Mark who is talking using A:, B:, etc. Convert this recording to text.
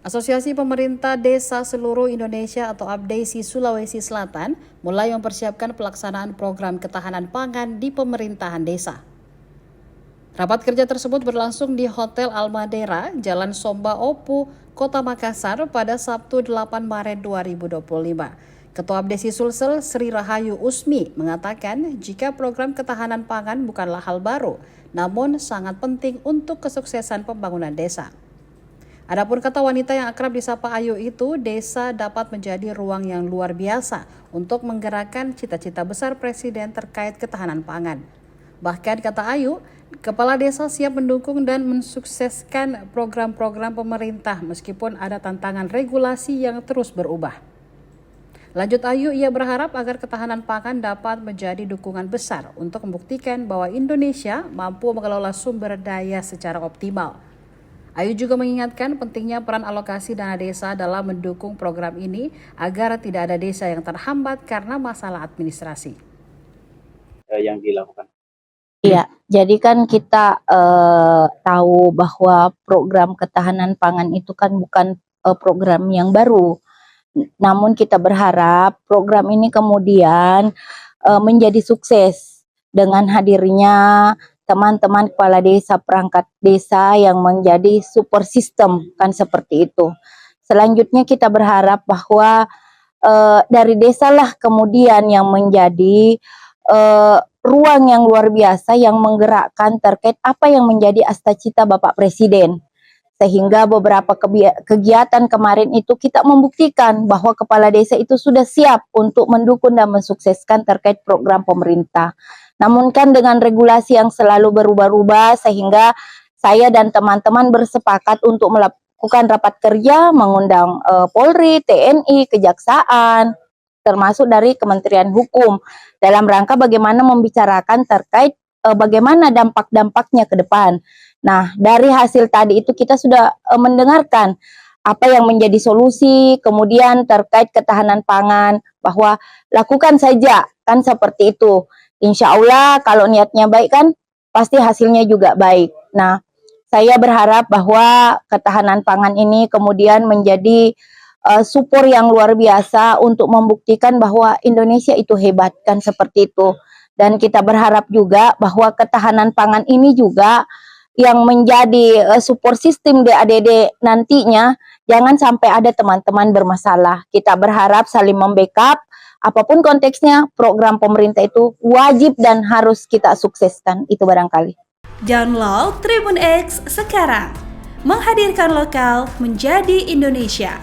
A: Asosiasi Pemerintah Desa Seluruh Indonesia atau APDESI Sulawesi Selatan mulai mempersiapkan pelaksanaan program ketahanan pangan di pemerintahan desa. Rapat kerja tersebut berlangsung di Hotel Almadera, Jalan Somba Opu, Kota Makassar pada Sabtu 8 Maret 2025. Ketua APDESI Sulsel Sri Rahayu Usmi mengatakan jika program ketahanan pangan bukanlah hal baru, namun sangat penting untuk kesuksesan pembangunan desa. Adapun kata wanita yang akrab disapa Ayu itu, desa dapat menjadi ruang yang luar biasa untuk menggerakkan cita-cita besar Presiden terkait ketahanan pangan. Bahkan kata Ayu, kepala desa siap mendukung dan mensukseskan program-program pemerintah meskipun ada tantangan regulasi yang terus berubah. Lanjut Ayu, ia berharap agar ketahanan pangan dapat menjadi dukungan besar untuk membuktikan bahwa Indonesia mampu mengelola sumber daya secara optimal. Ayu juga mengingatkan pentingnya peran alokasi dana desa dalam mendukung program ini agar tidak ada desa yang terhambat karena masalah administrasi.
B: Yang dilakukan.
C: Iya, jadi kan kita tahu bahwa program ketahanan pangan itu kan bukan program yang baru. Namun kita berharap program ini kemudian menjadi sukses dengan hadirnya teman-teman kepala desa, perangkat desa yang menjadi support system, kan seperti itu. Selanjutnya kita berharap bahwa dari desalah kemudian yang menjadi ruang yang luar biasa yang menggerakkan terkait apa yang menjadi cita-cita Bapak Presiden. Sehingga beberapa kegiatan kemarin itu kita membuktikan bahwa kepala desa itu sudah siap untuk mendukung dan mensukseskan terkait program pemerintah. Namun kan dengan regulasi yang selalu berubah-ubah sehingga saya dan teman-teman bersepakat untuk melakukan rapat kerja mengundang Polri, TNI, Kejaksaan, termasuk dari Kementerian Hukum dalam rangka bagaimana membicarakan terkait bagaimana dampak-dampaknya ke depan. Nah, dari hasil tadi itu kita sudah mendengarkan apa yang menjadi solusi, kemudian terkait ketahanan pangan, bahwa lakukan saja, kan seperti itu. Insya Allah kalau niatnya baik kan, pasti hasilnya juga baik. Nah, saya berharap bahwa ketahanan pangan ini kemudian menjadi support yang luar biasa untuk membuktikan bahwa Indonesia itu hebat, kan seperti itu. Dan kita berharap juga bahwa ketahanan pangan ini juga yang menjadi support sistem DADD nantinya, jangan sampai ada teman-teman bermasalah. Kita berharap saling membackup, apapun konteksnya, program pemerintah itu wajib dan harus kita sukseskan, itu barangkali.
D: Download Tribun X sekarang, menghadirkan lokal menjadi Indonesia.